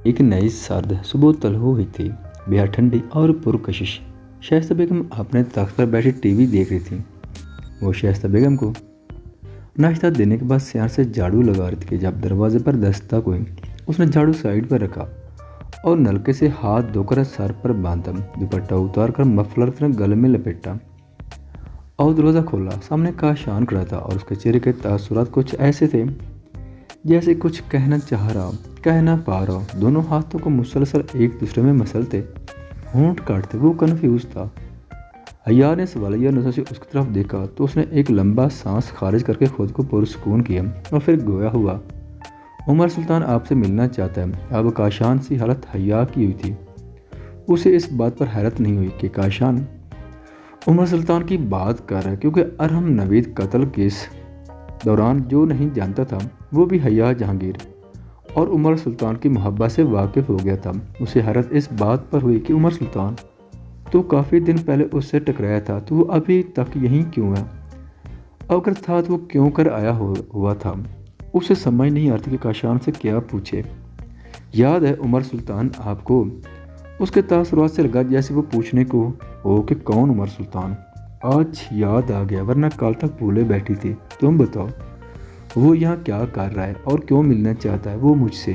एक नई सर्द सुबह तलब हुई थी, बेहद ठंडी और पुरकशिश। शाइस्ता बेगम अपने तख्त पर बैठी टीवी देख रही थी। वो शाइस्ता बेगम को नाश्ता देने के बाद सियार से झाड़ू लगा रही थी कि जब दरवाजे पर दस्तक हुई। उसने झाड़ू साइड पर रखा और नलके से हाथ धोकर सर पर बांधा, दुपट्टा उतार कर मफलर अपने गले में लपेटा और दरवाज़ा खोला। सामने काशान खड़ा था और उसके चेहरे के तासुरात कुछ ऐसे थे जैसे कुछ कहना चाह रहा हो, कह ना पा रहा हो। दोनों हाथों को मुसलसल एक दूसरे में मसलते, होंठ काटते। वो कन्फ्यूज था। हयार ने सवालिया नज़र से उसकी तरफ देखा तो उसने एक लंबा सांस खारिज करके खुद को पुरसकून किया और फिर गोया हुआ, उमर सुल्तान आपसे मिलना चाहता है। अब काशान सी हालत हया की हुई थी। उसे इस बात पर हैरत नहीं हुई कि काशान उमर सुल्तान की बात कर रहा है, क्योंकि अरहम नवीद कत्ल केस दौरान जो नहीं जानता था वो भी हया जहांगीर और उमर सुल्तान की मोहब्बत से वाकिफ़ हो गया था। उसे हैरत इस बात पर हुई कि उमर सुल्तान तो काफ़ी दिन पहले उससे टकराया था, तो वो अभी तक यहीं क्यों है? अगर था तो वो क्यों कर आया हुआ था? उसे समझ नहीं आती कि काशान से क्या पूछे। याद है उमर सुल्तान आपको? उसके तासुरात से लगा जैसे वो पूछने को हो कि कौन उमर सुल्तान। आज याद आ गया, वरना कल तक भूले बैठी थी। तुम बताओ वो यहाँ क्या कर रहा है और क्यों मिलना चाहता है वो मुझसे?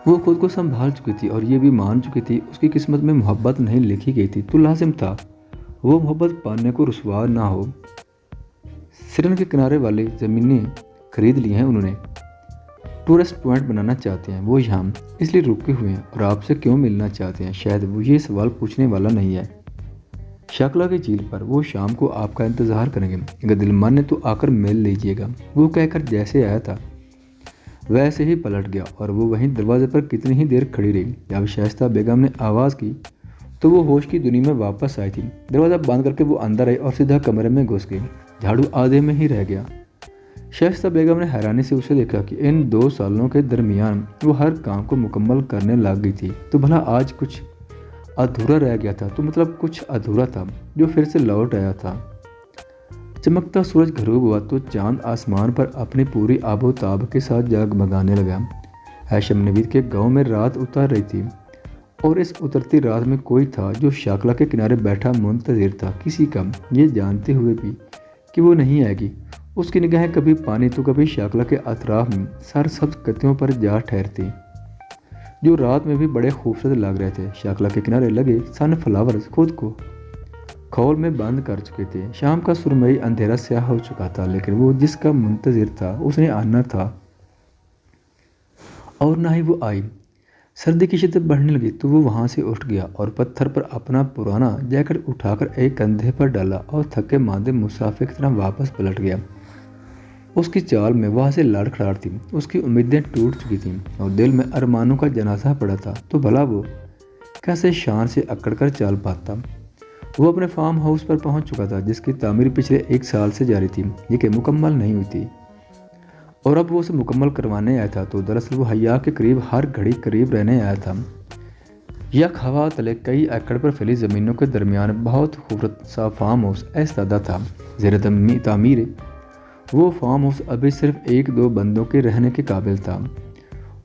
वो खुद को संभाल चुकी थी और ये भी मान चुकी थी उसकी किस्मत में मोहब्बत नहीं लिखी गई थी, तो लाजिम था वो मोहब्बत पाने को रुसवा ना हो। सिरन के किनारे वाली ज़मीनें खरीद ली हैं उन्होंने, टूरिस्ट पॉइंट बनाना चाहते हैं। वो यहाँ इसलिए रुके हुए हैं और आपसे क्यों मिलना चाहते हैं? शायद वो ये सवाल पूछने वाला नहीं है। शकला की झील पर वो शाम को आपका इंतज़ार करेंगे, अगर दिल माने तो आकर मिल लीजिएगा। वो कहकर जैसे आया था वैसे ही पलट गया और वो वहीं दरवाजे पर कितनी ही देर खड़ी रही। जब शाइस्ता बेगम ने आवाज़ की तो वो होश की दुनिया में वापस आई थी। दरवाज़ा बंद करके वो अंदर आई और सीधा कमरे में घुस गई। झाड़ू आधे में ही रह गया। शाइस्ता बेगम ने हैरानी से उसे देखा कि इन 2 सालों के दरमियान वो हर काम को मुकम्मल करने लग गई थी, तो भला आज कुछ अधूरा रह गया था? तो मतलब कुछ अधूरा था जो फिर से लौट आया था। चमकता सूरज गरूब हुआ तो चांद आसमान पर अपनी पूरी आबोताब के साथ जगमगाने लगा। हैशम नवीद के गांव में रात उतर रही थी और इस उतरती रात में कोई था जो शाकला के किनारे बैठा मुंतज़िर था किसी का, ये जानते हुए भी कि वो नहीं आएगी। उसकी निगाहें कभी पानी तो कभी शाकला के अतराफ में सरसब्ज कतियों पर जा ठहरती, जो रात में भी बड़े खूबसूरत लग रहे थे। शाकला के किनारे लगे सनफ्लावर्स खुद को खौल में बंद कर चुके थे। शाम का सुरमई अंधेरा स्याह हो चुका था, लेकिन वो जिसका मुंतज़िर था उसने आना था और ना ही वो आई। सर्दी की शिद्दत बढ़ने लगी तो वो वहाँ से उठ गया और पत्थर पर अपना पुराना जैकेट उठाकर एक कंधे पर डाला और थके मांदे मुसाफिर की तरह वापस पलट गया। उसकी चाल में वहाँ से लड़खड़ाहट थी। उसकी उम्मीदें टूट चुकी थीं और दिल में अरमानों का जनाजा पड़ा था, तो भला वो कैसे शान से अकड़ कर चाल पाता। वो अपने फार्म हाउस पर पहुंच चुका था जिसकी तामीर पिछले 1 साल से जारी थी, लेकिन मुकम्मल नहीं हुई थी और अब वो उसे मुकम्मल करवाने आया था। तो दरअसल वो हया के करीब हर घड़ी करीब रहने आया था। यक हवा तले कई एकड़ पर फैली ज़मीनों के दरमियान बहुत खूबसूरत सा फार्म हाउस ऐस्तादा था, ज़ेर तामीर। वो फार्म हाउस अभी सिर्फ 1-2 बंदों के रहने के काबिल था।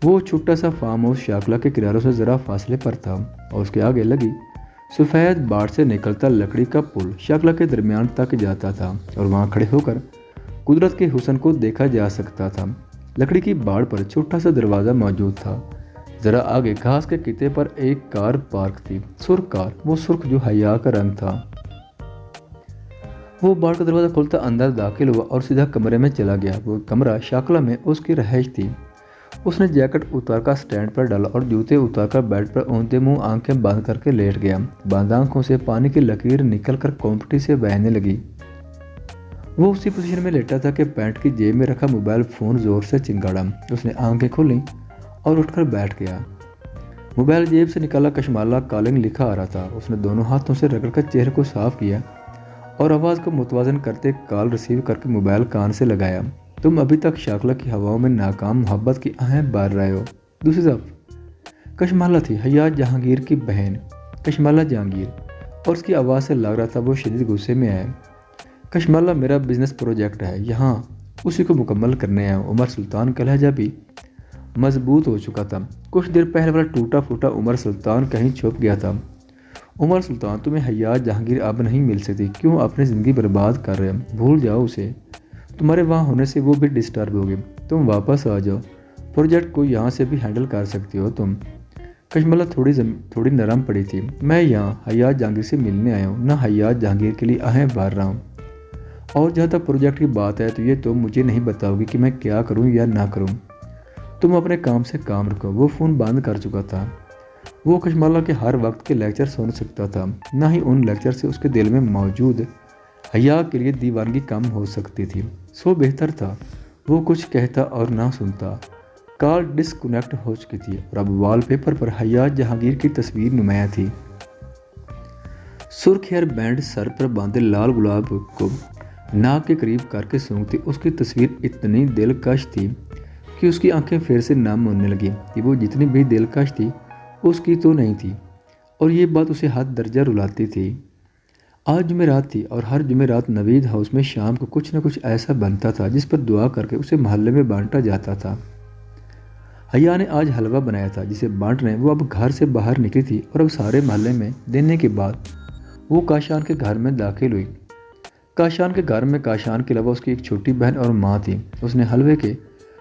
वो छोटा सा फार्म हाउस शाकला के किनारों से ज़रा फासले पर था और उसके आगे लगी सफ़ेद बाढ़ से निकलता लकड़ी का पुल शाकला के दरमियान तक जाता था और वहाँ खड़े होकर कुदरत के हुस्न को देखा जा सकता था। लकड़ी की बाढ़ पर छोटा सा दरवाज़ा मौजूद था। ज़रा आगे घास के किते पर एक कार पार्क थी, सुर्ख कार, वो सुर्ख जो हया का रंग था। वो बाढ़ का दरवाज़ा खुलता अंदर दाखिल हुआ और सीधा कमरे में चला गया। वो कमरा शाकला में उसकी रहाइश थी। उसने जैकेट उतारकर स्टैंड पर डाला और जूते उतारकर बेड पर औंधे मुंह आंखें बंद करके लेट गया। बंद आंखों से पानी की लकीर निकलकर कॉम्पटी से बहने लगी। वो उसी पोजीशन में लेटा था कि पैंट की जेब में रखा मोबाइल फ़ोन ज़ोर से चिंगाड़ा। उसने आंखें खोली और उठकर बैठ गया। मोबाइल जेब से निकाला कशमाला कॉलिंग लिखा आ रहा था। उसने दोनों हाथों से रगड़कर चेहरे को साफ किया और आवाज़ को मुतवाज़न करते कॉल रिसीव करके मोबाइल कान से लगाया। तुम अभी तक शाकला की हवाओं में नाकाम मोहब्बत की आहें बार रहे हो। दूसरी तरफ कशमाला थी, हया जहांगीर की बहन कशमाला जहांगीर, और उसकी आवाज़ से लग रहा था वो शदीद गुस्से में है। कशमाला मेरा बिजनेस प्रोजेक्ट है, यहाँ उसी को मुकम्मल करने आया हूँ। उमर सुल्तान का लहजा भी मजबूत हो चुका था। कुछ देर पहले वाला टूटा फूटा उमर सुल्तान कहीं छुप गया था। उमर सुल्तान, तुम्हें हयात जहांगीर अब नहीं मिल सकती। क्यों अपनी ज़िंदगी बर्बाद कर रहे हो? भूल जाओ उसे। तुम्हारे वहाँ होने से वो भी डिस्टर्ब होगी। तुम वापस आ जाओ। प्रोजेक्ट को यहाँ से भी हैंडल कर सकती हो तुम। कश्मला थोड़ी नरम पड़ी थी। मैं यहाँ हयात जहांगीर से मिलने आया हूँ, ना हयात जहांगीर के लिए आहें भर रहा हूँ। और जहाँ तक प्रोजेक्ट की बात है तो ये तुम मुझे नहीं बताओगी कि मैं क्या करूँ या ना करूँ। तुम अपने काम से काम रखो। वो फ़ोन बंद कर चुका था। वो कश्मला के हर वक्त के लेक्चर सुन सकता था, ना ही उन लेक्चर से उसके दिल में मौजूद हया के लिए दीवानगी कम हो सकती थी। सो बेहतर था वो कुछ कहता और ना सुनता। कॉल डिस्कनेक्ट हो चुकी थी और अब वॉलपेपर पर हयात जहांगीर की तस्वीर नुमाया थी। सुर्ख हेयर बैंड सर पर बांधे लाल गुलाब को नाक के करीब करके सूंघती उसकी तस्वीर इतनी दिलकश थी कि उसकी आंखें फिर से नम होने लगी कि वो जितनी भी दिलकश थी उसकी तो नहीं थी। और ये बात उसे हद दर्जा रुलाती थी। आज जुमेरात थी और हर जुमेरात नवीद हाउस में शाम को कुछ न कुछ ऐसा बनता था जिस पर दुआ करके उसे मोहल्ले में बांटा जाता था। हया ने आज हलवा बनाया था जिसे बांटने वो अब घर से बाहर निकली थी और अब सारे मोहल्ले में देने के बाद वो काशान के घर में दाखिल हुई। काशान के घर में काशान के अलावा उसकी एक छोटी बहन और माँ थी। उसने हलवे के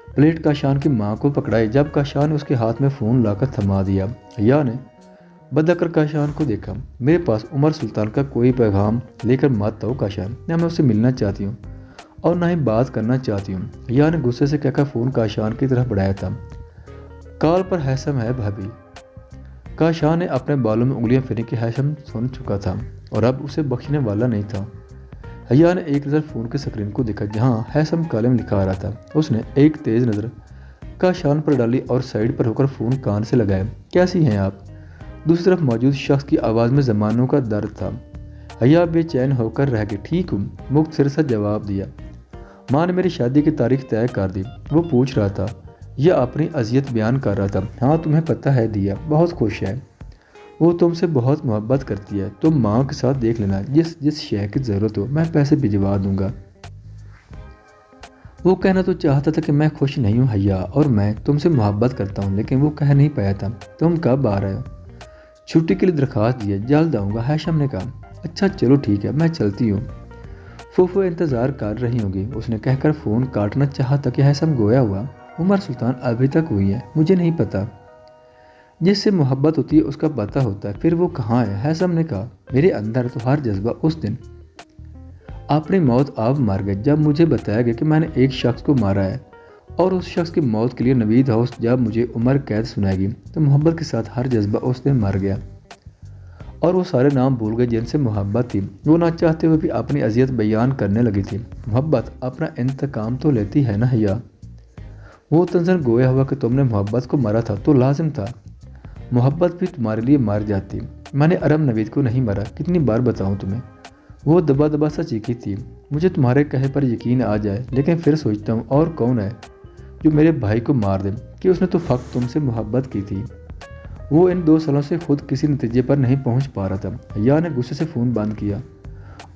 प्लेट काशान की माँ को पकड़ाई जब काशान ने उसके हाथ में फ़ोन लाकर थमा दिया। हया ने बदकर काशान को देखा। मेरे पास उमर सुल्तान का कोई पैगाम लेकर मत आओ काशान, ना मैं उससे मिलना चाहती हूँ और ना ही बात करना चाहती हूँ। हया ने गुस्से से कहकर फ़ोन काशान की तरफ बढ़ाया था। कॉल पर हैसम है भाभी। काशान ने अपने बालों में उंगलियां फेरी कि हैसम सुन चुका था और अब उसे बख्शने वाला नहीं था। हया ने एक नज़र फ़ोन के स्क्रीन को देखा जहां हैसम कॉलम लिखा आ रहा था। उसने एक तेज़ नज़र काशान पर डाली और साइड पर होकर फ़ोन कान से लगाया। कैसी हैं आप? दूसरी तरफ मौजूद शख्स की आवाज़ में ज़मानों का दर्द था। हया बेचैन होकर रह गई। ठीक हूँ, मुक्त सिर से जवाब दिया। माँ ने मेरी शादी की तारीख तय कर दी। वो पूछ रहा था यह अपनी अजियत बयान कर रहा था। हाँ तुम्हें पता है दिया बहुत खुश है। वो तुमसे बहुत मोहब्बत करती है। तुम माँ के साथ देख लेना, जिस जिस शय की ज़रूरत हो मैं पैसे भिजवा दूंगा। वो कहना तो चाहता था कि मैं खुश नहीं हूँ हया और मैं तुमसे मोहब्बत करता हूँ, लेकिन वो कह नहीं पाया था। तुम कब आ रहे हो? छुट्टी के लिए दरख्वास्त दी है, जल्द आऊँगा। हैशम ने कहा। अच्छा चलो ठीक है, मैं चलती हूँ। फूफो इंतज़ार कर रही होगी, उसने कहकर फ़ोन काटना चाहा था कि हैशम गोया हुआ। उमर सुल्तान अभी तक हुई है, मुझे नहीं पता। जिससे मोहब्बत होती है उसका पता होता है, फिर वो कहाँ है? हैशम ने कहा। मेरे अंदर तो हर जज्बा उस दिन अपनी मौत आप मर गए जब मुझे बताया गया कि मैंने एक शख्स को मारा है, और उस शख्स की मौत के लिए नवीद हाउस जब मुझे उम्र कैद सुनाएगी तो मोहब्बत के साथ हर जज्बा उस दिन मर गया और वो सारे नाम भूल गए जिनसे मोहब्बत थी। वो ना चाहते हुए भी अपनी अजियत बयान करने लगी थी। मोहब्बत अपना इंतकाम तो लेती है ना हया। वो तंजन गोया हुआ कि तुमने मोहब्बत को मारा था तो लाजिम था मोहब्बत भी तुम्हारे लिए मर जाती। मैंने अरब नवीद को नहीं मारा, कितनी बार बताऊं तुम्हें? वो दबा दबा सा चीखी थी। मुझे तुम्हारे कहे पर यकीन आ जाए, लेकिन फिर सोचता हूँ और कौन है जो मेरे भाई को मार दे कि उसने तो फ़क्त तुमसे मोहब्बत की थी। वो इन 2 सालों से खुद किसी नतीजे पर नहीं पहुँच पा रहा था। हया ने गुस्से से फ़ोन बंद किया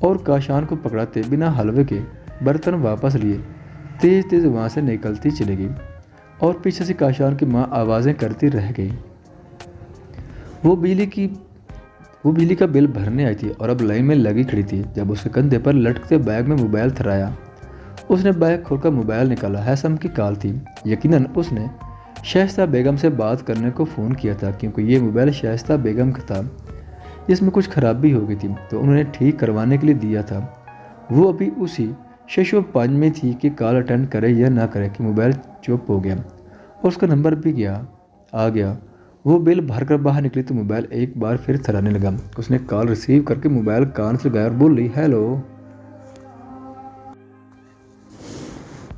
और काशान को पकड़ाते बिना हलवे के बर्तन वापस लिए तेज़ तेज़ वहाँ से निकलती चली गई और पीछे से काशान की माँ आवाज़ें करती रह गई। वो बिजली का बिल भरने आई थी और अब लाइन में लगी खड़ी थी जब उसके कंधे पर लटकते बैग में मोबाइल थराया। उसने बैग खोलकर मोबाइल निकाला। हैसम की कॉल थी। यकीनन उसने शाइस्ता बेगम से बात करने को फ़ोन किया था, क्योंकि ये मोबाइल शाइस्ता बेगम का था जिसमें कुछ खराबी हो गई थी तो उन्होंने ठीक करवाने के लिए दिया था। वो अभी उसी शशो पंज में थी कि कॉल अटेंड करे या ना करे कि मोबाइल चुप हो गया और उसका नंबर भी आ गया। वो बिल भर कर बाहर निकली तो मोबाइल एक बार फिर थराने लगा। उसने कॉल रिसीव करके मोबाइल कान से लगाया और बोली, हेलो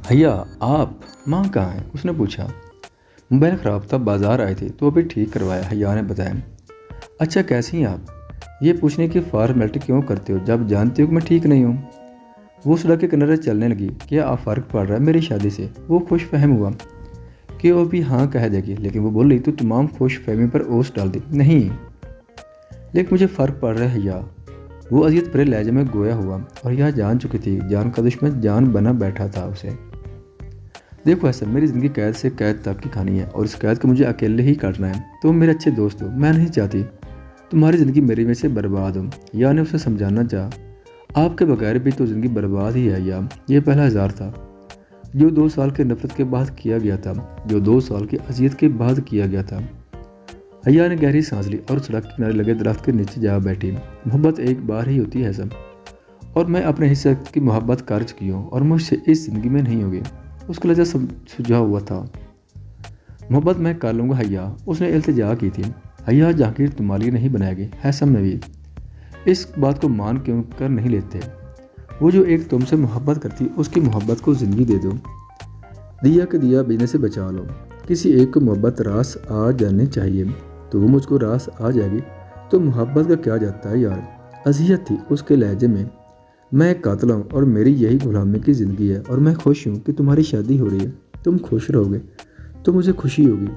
भैया आप? माँ कहाँ है? उसने पूछा। मोबाइल ख़राब था, बाजार आए थे तो अभी ठीक करवाया, हया ने बताया। अच्छा कैसी हैं आप? ये पूछने की फॉर्मेलिटी क्यों करते हो जब जानते हो कि मैं ठीक नहीं हूँ? वो सड़क के किनारे चलने लगी। क्या आप फ़र्क पड़ रहा है मेरी शादी से? वो खुश फहम हुआ कि वो भी हाँ कह देगी, लेकिन वो बोली तो तमाम खुश फहमी पर ओस डाल दी। नहीं लेकिन मुझे फ़र्क पड़ रहा है हया। वो अजियत भरे लहजे में गोया हुआ और यह जान चुकी थी जान का दुश्मन जान बना बैठा था उसे। دیکھو ایسا میری زندگی قید سے قید تک کی کہانی ہے اور اس قید کو مجھے اکیلے ہی کاٹنا ہے۔ تم میرے اچھے دوست ہو، میں نہیں چاہتی تمہاری زندگی میری وجہ سے برباد ہو۔ یا نے اسے سمجھانا چاہا، آپ کے بغیر بھی تو زندگی برباد ہی ہے یا یہ پہلا ہزار تھا جو 2 سال کے نفرت کے بعد کیا گیا تھا، جو 2 سال کی اذیت کے بعد کیا گیا تھا۔ حیا نے گہری سانس لی اور سڑک کے کنارے لگے درخت کے نیچے جا بیٹھی۔ محبت ایک بار ہی ہوتی ہے سب، اور میں اپنے حصے کی محبت کر چکی ہوں اور مجھ سے اس زندگی میں نہیں ہوگی۔ اس کا لہجہ سجھا ہوا تھا۔ محبت میں کر لوں گا حیا، اس نے التجا کی تھی۔ حیا جہانگیر تمہارے لیے نہیں بنائے گی، حسن نوید اس بات کو مان کیوں کر نہیں لیتے؟ وہ جو ایک تم سے محبت کرتی اس کی محبت کو زندگی دے دو۔ دیا کہ دیا بجنے سے بچا لو۔ کسی ایک کو محبت راس آ جانے چاہیے، تو وہ مجھ کو راس آ جائے گی تو محبت کا کیا جاتا ہے یار۔ اذیت تھی اس کے لہجے میں ایک قاتل ہوں اور میری یہی غلامی کی زندگی ہے، اور میں خوش ہوں کہ تمہاری شادی ہو رہی ہے۔ تم خوش رہو گے تو مجھے خوشی ہوگی۔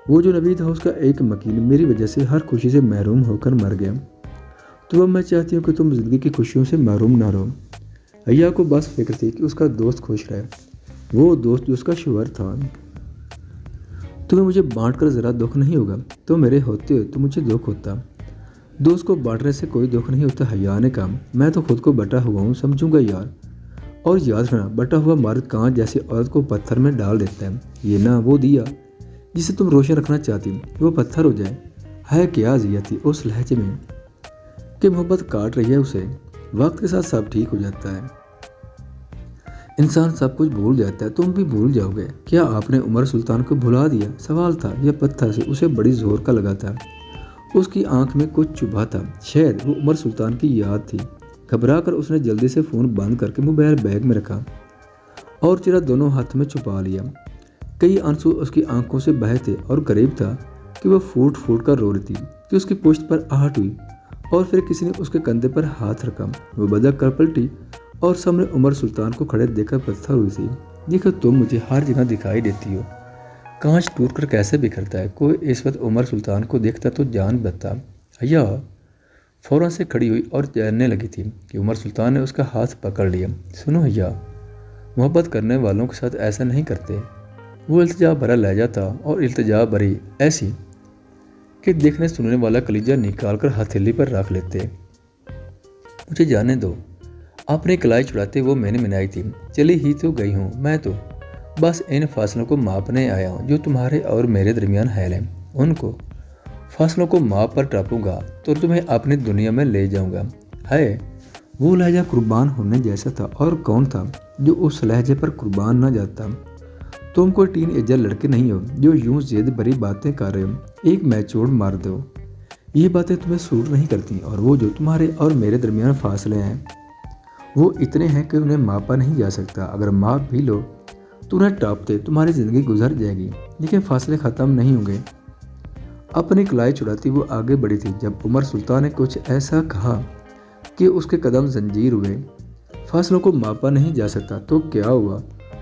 وہ جو نوید تھا اس کا ایک مکین میری وجہ سے ہر خوشی سے محروم ہو کر مر گیا، تو اب میں چاہتی ہوں کہ تم زندگی کی خوشیوں سے محروم نہ رہو۔ حیا کو بس فکر تھی کہ اس کا دوست خوش رہے، وہ دوست جو اس کا شوہر تھا۔ تمہیں مجھے بانٹ کر ذرا دکھ نہیں ہوگا؟ تو میرے ہوتے تو مجھے دکھ ہوتا۔ دوست کو بانٹنے سے کوئی دکھ نہیں ہوتا، حیا نے کہا۔ میں تو خود کو بٹا ہوا ہوں سمجھوں گا یار، اور یاد رکھنا بٹا ہوا مرد کانچ جیسی عورت کو پتھر میں ڈال دیتا ہے۔ یہ نہ وہ دیا جسے تم روشن رکھنا چاہتی وہ پتھر ہو جائے۔ ہے کیا اذیت تھی اس لہجے میں کہ محبت کاٹ رہی ہے اسے۔ وقت کے ساتھ سب ٹھیک ہو جاتا ہے، انسان سب کچھ بھول جاتا ہے، تم بھی بھول جاؤ گے۔ کیا آپ نے عمر سلطان کو بھلا دیا؟ سوال تھا یا پتھر سے اسے بڑی زور کا لگا تھا۔ اس کی آنکھ میں کچھ چبھا تھا، شاید وہ عمر سلطان کی یاد تھی۔ گھبرا کر اس نے جلدی سے فون بند کر کے موبائل بیگ میں رکھا اور چہرہ دونوں ہاتھ میں چھپا لیا۔ کئی آنسو اس کی آنکھوں سے بہے تھے اور قریب تھا کہ وہ پھوٹ پھوٹ کر رو رہی تھی کہ اس کی پشت پر آہٹ ہوئی اور پھر کسی نے اس کے کندھے پر ہاتھ رکھا۔ وہ بدک کر پلٹی اور سامنے عمر سلطان کو کھڑے دیکھ کر پتھر ہوئی تھی۔ دیکھو تم مجھے ہر جگہ دکھائی دیتی ہو، کانچ ٹوٹ کر کیسے بکھرتا ہے۔ کوئی اس وقت عمر سلطان کو دیکھتا تو جان بچتا۔ حیا فوراً سے کھڑی ہوئی اور چیخنے لگی تھی کہ عمر سلطان نے اس کا ہاتھ پکڑ لیا۔ سنو حیا، محبت کرنے والوں کے ساتھ ایسا نہیں کرتے۔ وہ التجا بھرا لہجہ تھا اور التجا بھری ایسی کہ دیکھنے سننے والا کلیجہ نکال کر ہتھیلی پر رکھ لیتے۔ مجھے جانے دو، اپنی کلائی چھڑاتے وہ میں نے منائی تھی، چلی ہی تو گئی ہوں۔ میں تو بس ان فاصلوں کو ماپنے آیا ہوں جو تمہارے اور میرے درمیان حائل ہیں۔ ان کو فاصلوں کو ماپ پر ٹاپوں گا تو تمہیں اپنی دنیا میں لے جاؤں گا۔ ہے وہ لہجہ قربان ہونے جیسا تھا، اور کون تھا جو اس لہجے پر قربان نہ جاتا؟ تم کوئی ٹین ایجر لڑکے نہیں ہو جو یوں ضد بھری باتیں کر رہے ہو، ایک میچور مرد ہو۔ یہ باتیں تمہیں سوٹ نہیں کرتی، اور وہ جو تمہارے اور میرے درمیان فاصلے ہیں وہ اتنے ہیں کہ انہیں ماپا نہیں جا سکتا۔ اگر ماپ بھی لو تو انہیں ٹاپتے تمہاری زندگی گزر جائے گی، لیکن فاصلے ختم نہیں ہوں گے۔ اپنی کلائی چھڑاتی وہ آگے بڑھی تھی جب عمر سلطان نے کچھ ایسا کہا کہ اس کے قدم زنجیر ہوئے۔ فاصلوں کو ماپا نہیں جا سکتا تو کیا ہوا؟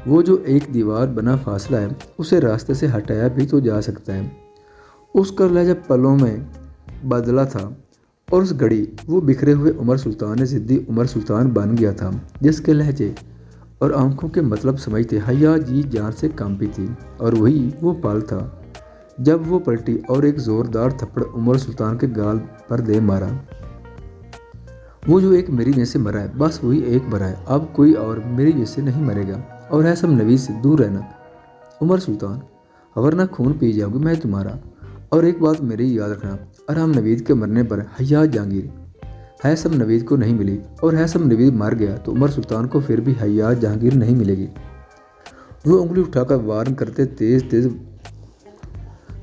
وہ جو ایک دیوار بنا فاصلہ ہے اسے راستے سے ہٹایا بھی تو جا سکتا ہے۔ اس کا لہجہ پلوں میں بدلا تھا، اور اس گھڑی وہ بکھرے ہوئے عمر سلطان نے ضدی عمر سلطان بن گیا تھا جس کے لہجے اور آنکھوں کے مطلب سمجھتے حیا جی جان سے کانپی تھی۔ اور وہی وہ پل تھا جب وہ پلٹی اور ایک زوردار تھپڑ عمر سلطان کے گال پر دے مارا۔ وہ جو ایک میری وجہ سے مرا ہے بس وہی ایک مرا ہے، اب کوئی اور میری وجہ سے نہیں مرے گا، اور ہے سب نوید سے دور رہنا۔ عمر سلطان ورنہ خون پی جاؤں گی میں تمہارا۔ اور ایک بات میری یاد رکھنا، آرام نوید کے مرنے پر حیا جہانگیر ہے سب نوید کو نہیں ملی، اور ہے سب نوید مر گیا تو عمر سلطان کو پھر بھی حیا جہانگیر نہیں ملے گی۔ وہ انگلی اٹھا کر وارن کرتے تیز تیز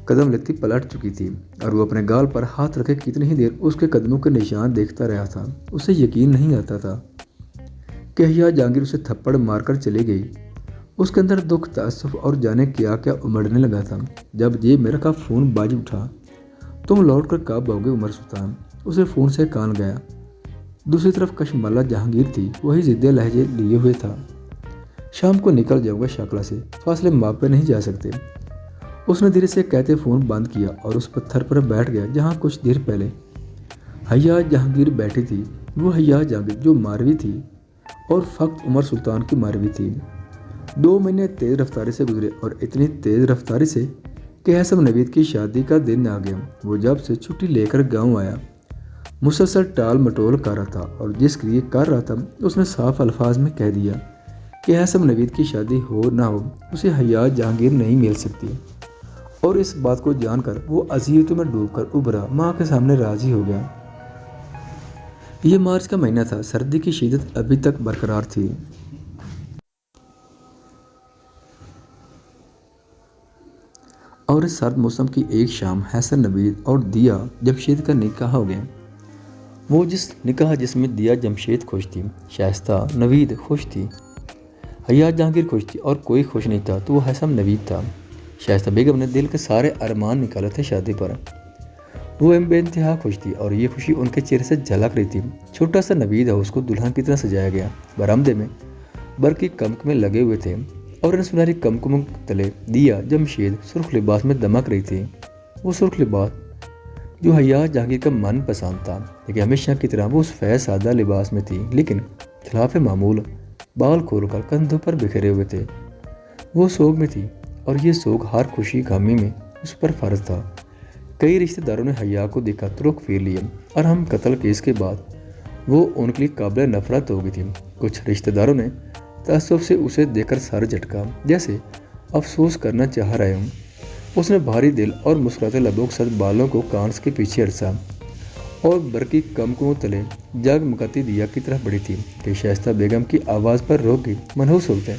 قدم لیتی پلٹ چکی تھی، اور وہ اپنے گال پر ہاتھ رکھے کتنی ہی دیر اس کے قدموں کے نشان دیکھتا رہا تھا۔ اسے یقین نہیں آتا تھا کہ حیا جہانگیر اسے تھپڑ مار کر چلی گئی۔ اس کے اندر دکھ، تأسف اور جانے کیا کیا امڑنے لگا تھا۔ جب یہ میرا کا فون باز اٹھا، تم لوٹ کر کب آؤ گے عمر سلطان؟ اسے فون سے کان گیا۔ دوسری طرف کشمالہ جہانگیر تھی، وہی ضدی لہجے لیے ہوئے تھا۔ شام کو نکل جاؤں گا شکلہ سے، فاصلے ماپے نہیں جا سکتے۔ اس نے دھیرے سے کہتے فون بند کیا اور اس پتھر پر بیٹھ گیا جہاں کچھ دیر پہلے حیا جہانگیر بیٹھی تھی۔ وہ حیا جہانگیر جو ماروی تھی اور فقط عمر سلطان کی ماروی تھی۔ 2 महीने तेज रफ्तारी से गुजरे और इतनी तेज रफ्तारी से कि हैसम नवीद की शादी का दिन आ गया। वो जब से छुट्टी लेकर गांव आया मुसलसल टाल मटोल कर रहा था और जिस लिए कर रहा था उसने साफ अल्फाज में कह दिया कि हैसम नवीद की शादी हो ना हो उसे हयात जहांगीर नहीं मिल सकती। और इस बात को जानकर वो अजीयतों में डूबकर उभरा माँ के सामने राजी हो गया। ये मार्च का महीना था, सर्दी की शिद्दत अभी तक बरकरार थी। और इस सर्द मौसम की एक शाम हैसन नवीद और दिया जमशेद का निकाह हो गया। वो जिसमें दिया जमशेद खुश थी, शाइस्ता नवीद खुश थी, हयात जहांगीर खुश थी और कोई खुश नहीं था तो वो हैसम नवीद था। शाइस्ता बेगम ने दिल के सारे अरमान निकाले थे शादी पर। वो बेइंतहा खुश थी और ये खुशी उनके चेहरे से झलक रही थी। छोटा सा नवीद हाउस को दुल्हन की तरह सजाया गया। बरामदे में बरकी कमकमे लगे हुए थे और इन सुनहरी कमकमों तले दिया जमशेद सुर्ख लिबास में दमक रही थी। वो सुर्ख लिबास जो हयात जहांगीर का मन पसंद था, लेकिन हमेशा की तरह वो उस फैज़ सादा लिबास में थी, लेकिन खिलाफ मामूल बाल खोलकर कंधों पर बिखरे हुए थे। वो सोग में थी और ये सोग हर खुशी गमी में उस पर फर्ज था। कई रिश्तेदारों ने हया को देखा तो रुख फेर लिए और हम कत्ल केस के बाद वो उनके लिए काबिल नफरत हो गई थी। कुछ रिश्तेदारों ने तअस्सुफ से उसे देखकर सर झटका, जैसे अफसोस करना चाह रहे हूँ। उसने भारी दिल और मुस्कुराते लबों के साथ बालों को कांस के पीछे अरसा और बरकी कमकुओं तले जगमगाती दिया की तरफ बढ़ी थी कि शाइस्ता बेगम की आवाज़ पर रोक गई। मनहूस होते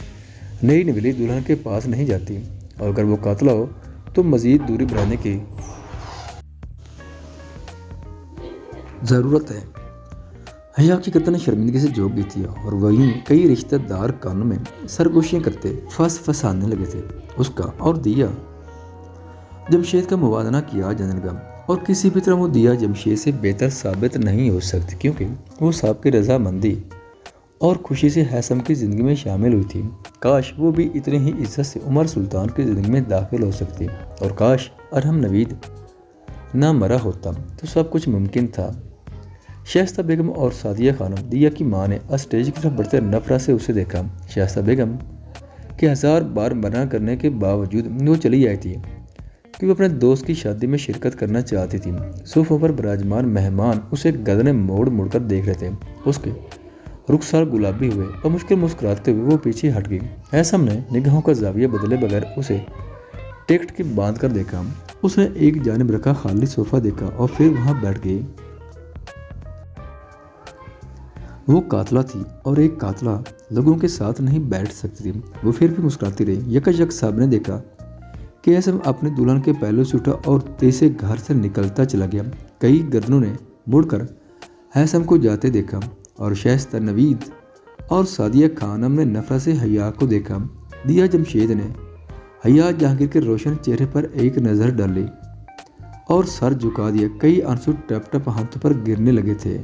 नई नवेली दुल्हन के पास नहीं जाती और अगर वो कातला हो तो मज़ीद दूरी बढ़ाने की ज़रूरत है। हया की कतन शर्मिंदगी से झोंक गई थी और वहीं कई रिश्तेदार कानों में सरगोशियाँ करते फंसाने लगे थे। उसका और दिया जमशेद का मुवाजना किया जाने लगा और किसी भी तरह वो दिया जमशेद से बेहतर साबित नहीं हो सकती, क्योंकि वो साहब की रजामंदी और खुशी से हैसम की ज़िंदगी में शामिल हुई थी। काश वो भी इतनी ही इज्जत से उमर सुल्तान की ज़िंदगी में दाखिल हो सकती और काश अरहम नवीद ना मरा होता तो सब कुछ मुमकिन था। शाइस्ता बेगम और सादिया खानम दिया की माँ ने स्टेज की तरफ बढ़ते नफरत से उसे देखा। शाइस्ता बेगम के 1000 बार मना करने के बावजूद वो चली आई थी कि वो अपने दोस्त की शादी में शिरकत करना चाहती थी। सोफों पर विराजमान मेहमान उसे गदने मोड़ मुड़ कर देख रहे थे। उसके रुखसार गुलाबी हुए और मुश्किल मुस्कुराते हुए वो पीछे हट गई। हैसम ने निगाहों का जाविया बदले बगैर उसे टेक्ट की बांध कर देखा। उसने एक जानिब रखा खाली सोफा देखा और फिर वहां बैठ गई। वो कातला थी और एक कातला लोगों के साथ नहीं बैठ सकती थी। वो फिर भी मुस्कुराती रही। यकजक साहब ने देखा कि हैसम अपने दुल्हन के पहलू से उठा और तेज से घर से निकलता चला गया। कई गर्दनों ने मुड़कर हैसम को जाते देखा और शाइस्ता नवीद और सादिया खानम ने नफरत से हया को देखा। दिया जमशेद ने हया जहांगीर के रोशन चेहरे पर एक नज़र डाली और सर झुका दिया। कई आंसू टप टप हाथों पर गिरने लगे थे।